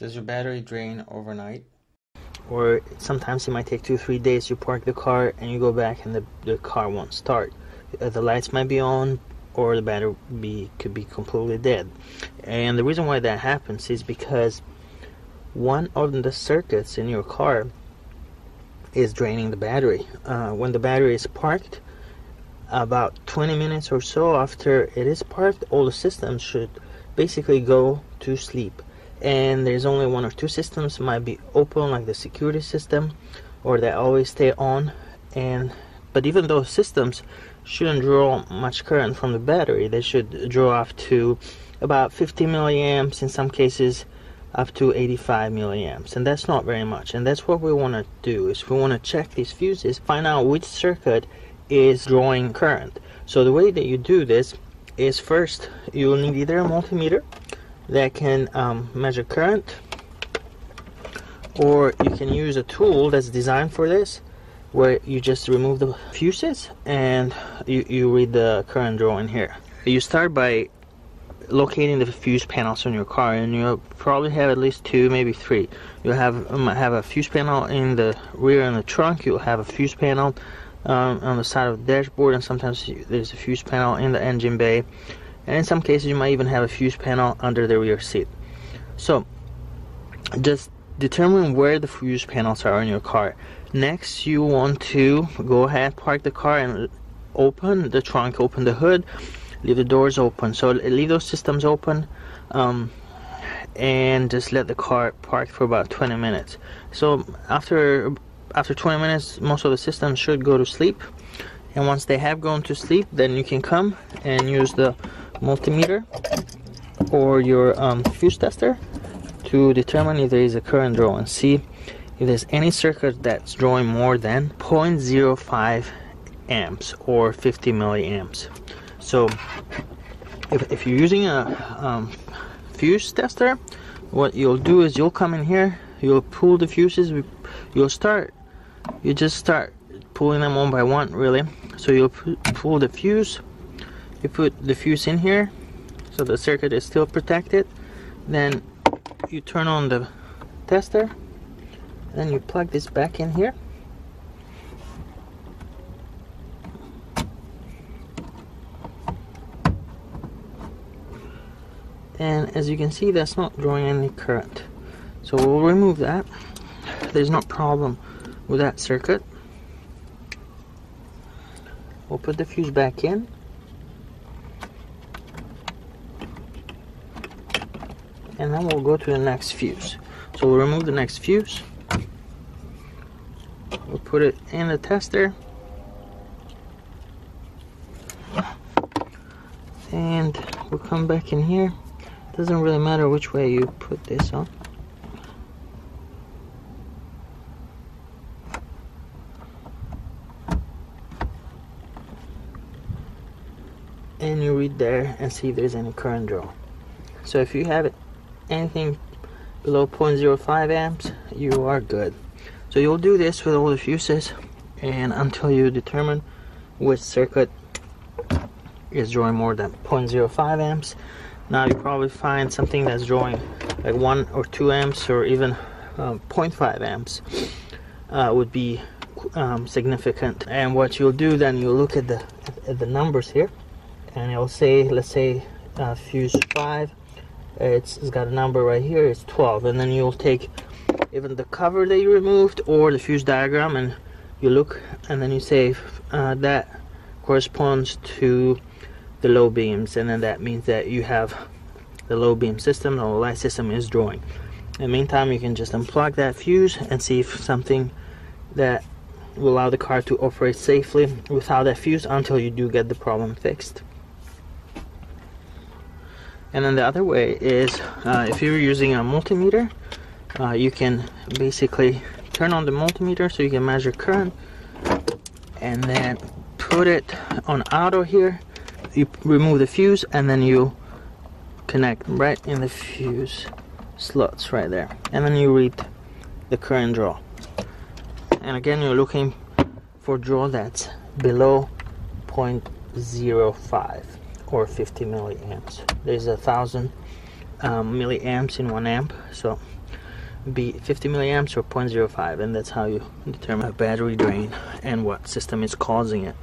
Does your battery drain overnight? Or sometimes it might take 2-3 days. You park the car and you go back and the car won't start. The lights might be on, or the battery could be completely dead. And the reason why that happens is because one of the circuits in your car is draining the battery. When the battery is parked, about 20 minutes or so after it is parked, all the systems should basically go to sleep. And there's only 1 or 2 systems might be open, like the security system, or that always stay on. But even those systems shouldn't draw much current from the battery. They should draw up to about 50 milliamps, in some cases up to 85 milliamps, and that's not very much. And that's what we want to do, is we want to check these fuses, find out which circuit is drawing current. So the way that you do this is, first you'll need either a multimeter that can measure current, or you can use a tool that's designed for this, where you just remove the fuses and you read the current draw in here. You start by locating the fuse panels on your car, and you'll probably have at least 2, maybe 3. You'll have a fuse panel in the rear and the trunk. You'll have a fuse panel on the side of the dashboard, and sometimes there's a fuse panel in the engine bay, and in some cases you might even have a fuse panel under the rear seat. So just determine where the fuse panels are in your car. Next, you want to go ahead, park the car, and open the trunk, open the hood, leave the doors open. So leave those systems open, and just let the car park for about 20 minutes. So after 20 minutes, most of the systems should go to sleep, and once they have gone to sleep, then you can come and use the multimeter or your fuse tester to determine if there is a current draw, and see if there's any circuit that's drawing more than 0.05 amps or 50 milliamps. So if you're using a fuse tester, what you'll do is you'll come in here, you'll pull the fuses, you just start pulling them one by one, really. So you'll pull the fuse, you put the fuse in here so the circuit is still protected, then you turn on the tester, then you plug this back in here, and as you can see, that's not drawing any current. So we'll remove that. There's no problem with that circuit. We'll put the fuse back in, and then we'll go to the next fuse. So we'll remove the next fuse, we'll put it in the tester, and we'll come back in here. Doesn't really matter which way you put this on. And you read there and see if there's any current draw. So if you have anything below 0.05 amps, you are good. So you'll do this with all the fuses, and until you determine which circuit is drawing more than 0.05 amps. Now you probably find something that's drawing like 1 or 2 amps, or even 0.5 amps would be significant. And what you'll do then, you'll look at the numbers here, and it'll say, let's say fuse 5, it's got a number right here, it's 12, and then you'll take even the cover that you removed or the fuse diagram, and you look, and then you say that corresponds to the low beams, and then that means that you have the low beam system, or the light system is drawing. In the meantime, you can just unplug that fuse and see if something that will allow the car to operate safely without that fuse until you do get the problem fixed. And then the other way is, if you're using a multimeter, you can basically turn on the multimeter so you can measure current, and then put it on auto here. You remove the fuse, and then you connect right in the fuse slots right there, and then you read the current draw. And again, you're looking for draw that's below 0.05 or 50 milliamps. There's 1,000 milliamps in 1 amp, so be 50 milliamps or 0.05, and that's how you determine a battery drain and what system is causing it.